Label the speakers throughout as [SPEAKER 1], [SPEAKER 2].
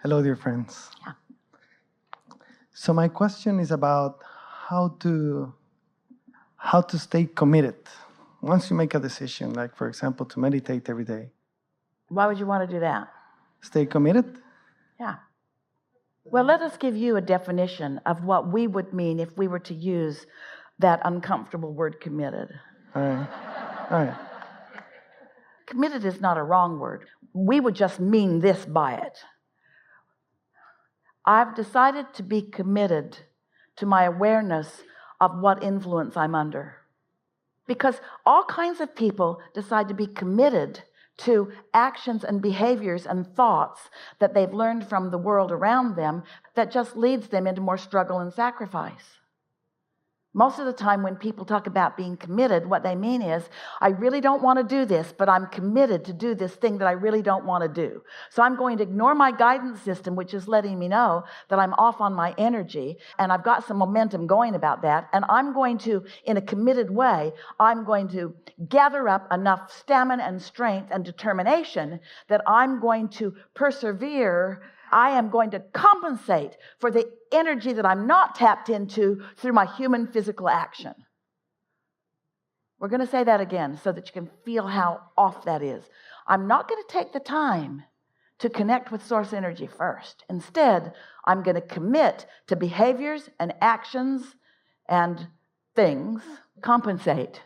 [SPEAKER 1] Hello, dear friends.
[SPEAKER 2] Yeah.
[SPEAKER 1] So my question is about how to stay committed. Once you make a decision, like for example, to meditate every day,
[SPEAKER 2] Why would you want to do that?
[SPEAKER 1] stay committed?
[SPEAKER 2] Yeah. Well, let us give you a definition of what we would mean if we were to use that uncomfortable word committed.
[SPEAKER 1] All right. All right.
[SPEAKER 2] Committed is not a wrong word. We would just mean this by it. I've decided to be committed to my awareness of what influence I'm under. Because all kinds of people decide to be committed to actions and behaviors and thoughts that they've learned from the world around them that just leads them into more struggle and sacrifice. Most of the time when people talk about being committed, what they mean is, I really don't want to do this, but I'm committed to do this thing that I really don't want to do. So I'm going to ignore my guidance system, which is letting me know that I'm off on my energy, and I've got some momentum going about that, and I'm going to, in a committed way, I'm going to gather up enough stamina and strength and determination that I'm going to persevere. I am going to compensate for the energy that I'm not tapped into through my human physical action. We're going to say that again so that you can feel how off that is. I'm not going to take the time to connect with source energy first. Instead, I'm going to commit to behaviors and actions and things, compensate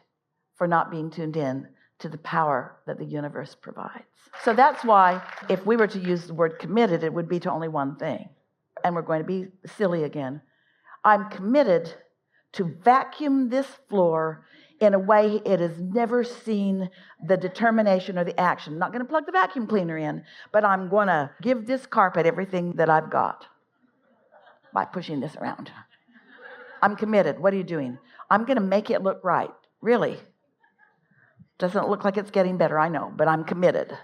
[SPEAKER 2] for not being tuned in to the power that the universe provides. So that's why if we were to use the word committed, it would be to only one thing. And we're going to be silly again. I'm committed to vacuum this floor in a way it has never seen the determination or the action. I'm not going to plug the vacuum cleaner in, but I'm going to give this carpet everything that I've got by pushing this around. I'm committed. What are you doing? I'm going to make it look right. Really. Doesn't look like it's getting better, I know, but I'm committed.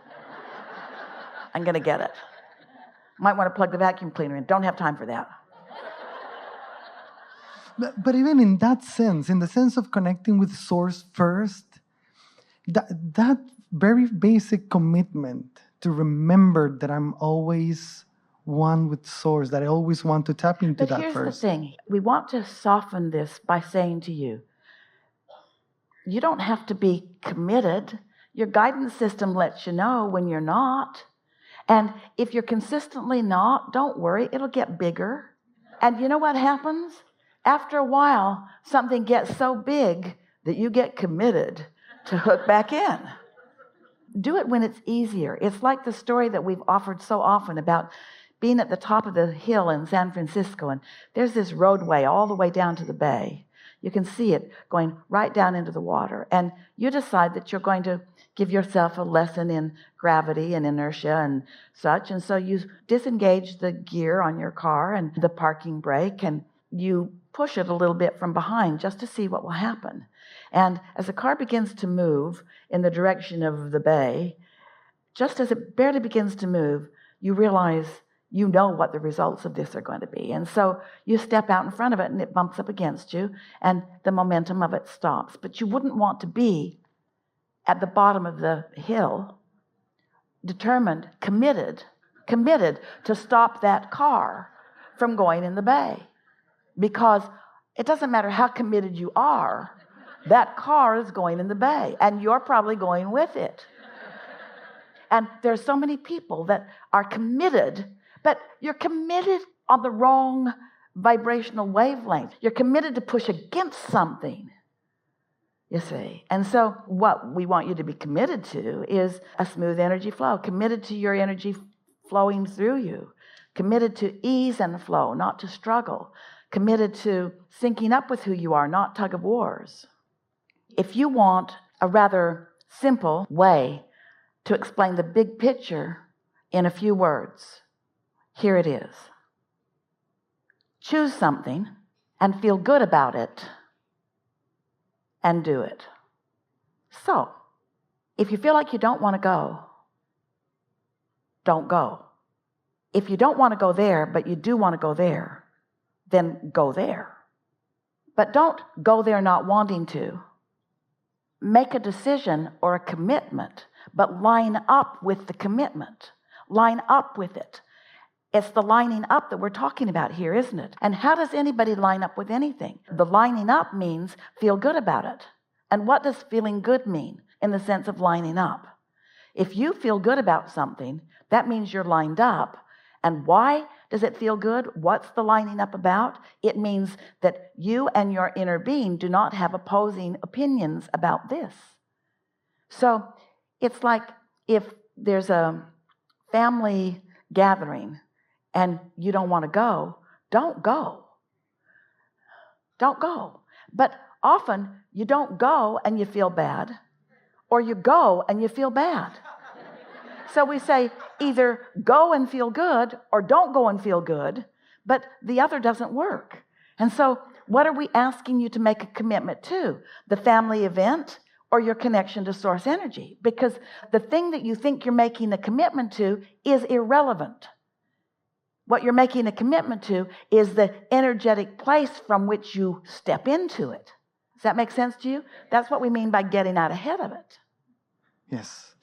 [SPEAKER 2] I'm going to get it. Might want to plug the vacuum cleaner in. Don't have time for that.
[SPEAKER 1] But even in that sense, in the sense of connecting with source first, that very basic commitment to remember that I'm always one with source, that I always want to tap into that first.
[SPEAKER 2] But here's the thing. We want to soften this by saying to you, you don't have to be committed. Your guidance system lets you know when you're not. And if you're consistently not, don't worry, it'll get bigger. And you know what happens? After a while, something gets so big that you get committed to hook back in. Do it when it's easier. It's like the story that we've offered so often about being at the top of the hill in San Francisco, and there's this roadway all the way down to the bay. You can see it going right down into the water. And you decide that you're going to give yourself a lesson in gravity and inertia and such. And so you disengage the gear on your car and the parking brake, and you push it a little bit from behind just to see what will happen. And as the car begins to move in the direction of the bay, just as it barely begins to move, you realize you know what the results of this are going to be. And so you step out in front of it and it bumps up against you and the momentum of it stops. But you wouldn't want to be at the bottom of the hill, determined, committed to stop that car from going in the bay. Because it doesn't matter how committed you are, that car is going in the bay and you're probably going with it. And there's so many people that are committed, but you're committed on the wrong vibrational wavelength. You're committed to push against something, you see. And so what we want you to be committed to is a smooth energy flow, committed to your energy flowing through you, committed to ease and flow, not to struggle, committed to syncing up with who you are, not tug of wars. If you want a rather simple way to explain the big picture in a few words, here it is. Choose something and feel good about it and do it. So, if you feel like you don't want to go, don't go. If you don't want to go there, but you do want to go there, then go there. But don't go there not wanting to. Make a decision or a commitment, but line up with the commitment. Line up with it. It's the lining up that we're talking about here, isn't it? And how does anybody line up with anything? The lining up means feel good about it. And what does feeling good mean in the sense of lining up? If you feel good about something, that means you're lined up. And why does it feel good? What's the lining up about? It means that you and your inner being do not have opposing opinions about this. So it's like if there's a family gathering and you don't want to go, don't go. Don't go. But often you don't go and you feel bad, or you go and you feel bad. So we say either go and feel good or don't go and feel good, but the other doesn't work. And so what are we asking you to make a commitment to? The family event or your connection to source energy? Because the thing that you think you're making a commitment to is irrelevant. What you're making a commitment to is the energetic place from which you step into it. Does that make sense to you? That's what we mean by getting out ahead of it.
[SPEAKER 1] Yes.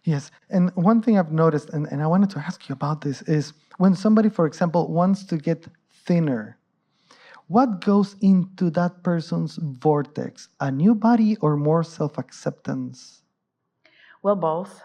[SPEAKER 1] Yes. And one thing I've noticed, and I wanted to ask you about this, is when somebody, for example, wants to get thinner, what goes into that person's vortex? A new body or more self-acceptance?
[SPEAKER 2] Well, both.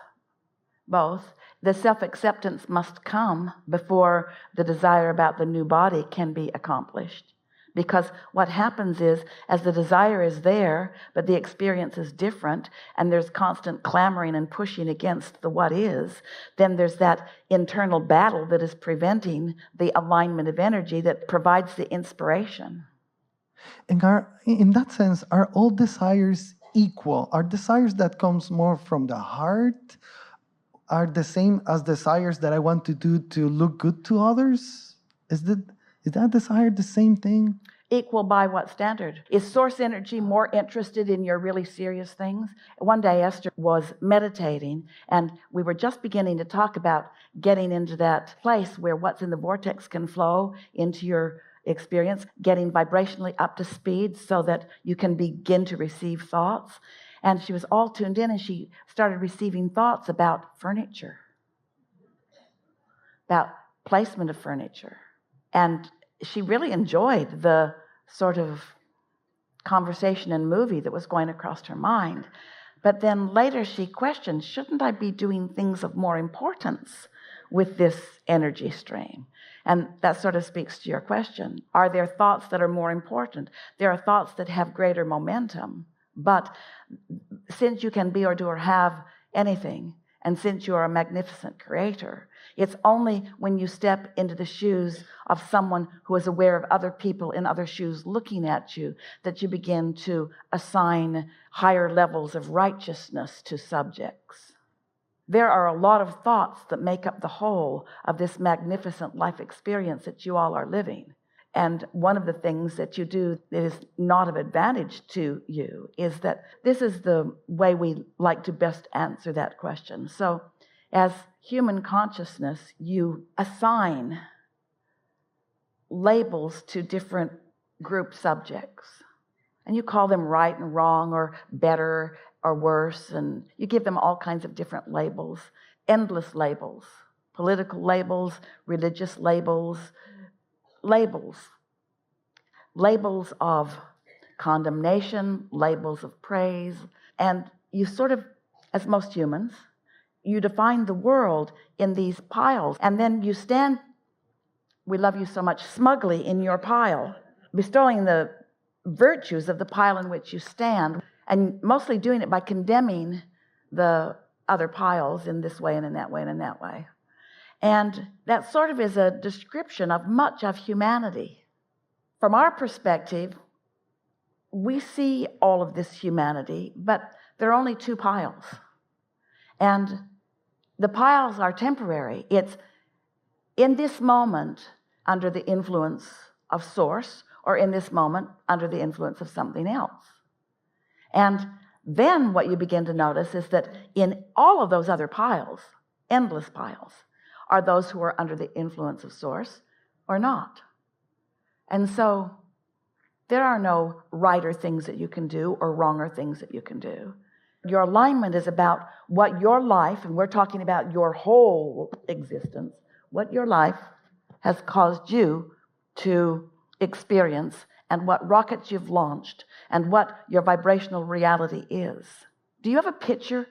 [SPEAKER 2] Both. The self-acceptance must come before the desire about the new body can be accomplished. Because what happens is, as the desire is there, but the experience is different, and there's constant clamoring and pushing against the what is, then there's that internal battle that is preventing the alignment of energy that provides the inspiration.
[SPEAKER 1] And in that sense, are all desires equal? Are desires that comes more from the heart are the same as desires that I want to do to look good to others? Is that desire the same thing?
[SPEAKER 2] Equal by what standard? Is source energy more interested in your really serious things? One day Esther was meditating, and we were just beginning to talk about getting into that place where what's in the vortex can flow into your experience, getting vibrationally up to speed so that you can begin to receive thoughts. And she was all tuned in, and she started receiving thoughts about furniture, about placement of furniture. And she really enjoyed the sort of conversation and movie that was going across her mind. But then later she questioned, shouldn't I be doing things of more importance with this energy stream? And that sort of speaks to your question. Are there thoughts that are more important? There are thoughts that have greater momentum. But since you can be or do or have anything, and since you are a magnificent creator, it's only when you step into the shoes of someone who is aware of other people in other shoes looking at you that you begin to assign higher levels of righteousness to subjects. There are a lot of thoughts that make up the whole of this magnificent life experience that you all are living. And one of the things that you do that is not of advantage to you is that this is the way we like to best answer that question. So as human consciousness, you assign labels to different group subjects. And you call them right and wrong or better or worse. And you give them all kinds of different labels, endless labels, political labels, religious labels, labels of condemnation, labels of praise. And you sort of, as most humans, you define the world in these piles. And then you stand, we love you so much, smugly in your pile, bestowing the virtues of the pile in which you stand, and mostly doing it by condemning the other piles in this way and in that way and in that way. And that sort of is a description of much of humanity. From our perspective, we see all of this humanity, but there are only two piles. And the piles are temporary. It's in this moment under the influence of source, or in this moment under the influence of something else. And then what you begin to notice is that in all of those other piles, endless piles, are those who are under the influence of source or not. And so there are no righter things that you can do or wronger things that you can do. Your alignment is about what your life, and we're talking about your whole existence, what your life has caused you to experience, and what rockets you've launched, and what your vibrational reality is. Do you have a picture?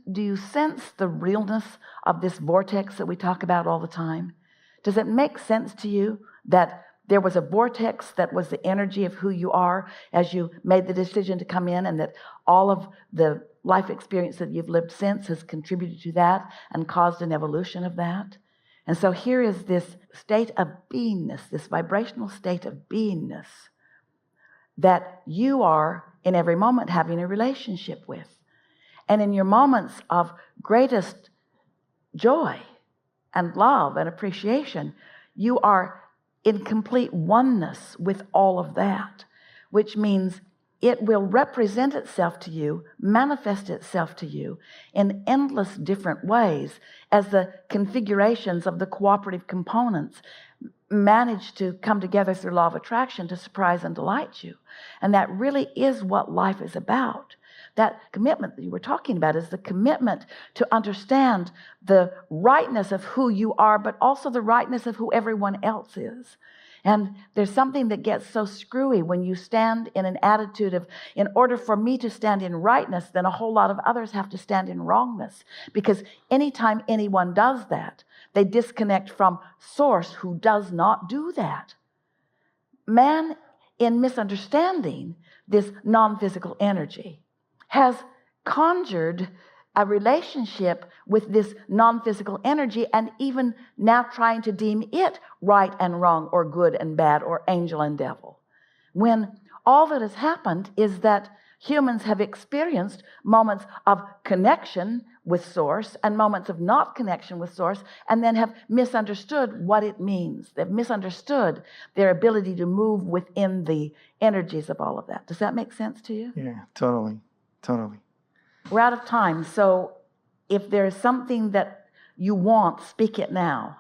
[SPEAKER 2] Do you sense the realness of this vortex that we talk about all the time? Does it make sense to you that there was a vortex that was the energy of who you are as you made the decision to come in, and that all of the life experience that you've lived since has contributed to that and caused an evolution of that? And so here is this state of beingness, this vibrational state of beingness that you are in every moment having a relationship with. And in your moments of greatest joy and love and appreciation, you are in complete oneness with all of that, which means it will represent itself to you, manifest itself to you in endless different ways as the configurations of the cooperative components manage to come together through law of attraction to surprise and delight you. And that really is what life is about. That commitment that you were talking about is the commitment to understand the rightness of who you are, but also the rightness of who everyone else is. And there's something that gets so screwy when you stand in an attitude of, in order for me to stand in rightness, then a whole lot of others have to stand in wrongness. Because anytime anyone does that, they disconnect from Source, who does not do that. Man, in misunderstanding this non-physical energy, has conjured a relationship with this non-physical energy, and even now trying to deem it right and wrong, or good and bad, or angel and devil, when all that has happened is that humans have experienced moments of connection with Source and moments of not connection with Source, and then have misunderstood what it means. They've misunderstood their ability to move within the energies of all of that. Does that make sense to you?
[SPEAKER 1] Yeah, totally.
[SPEAKER 2] We're out of time, so if there's something that you want, speak it now.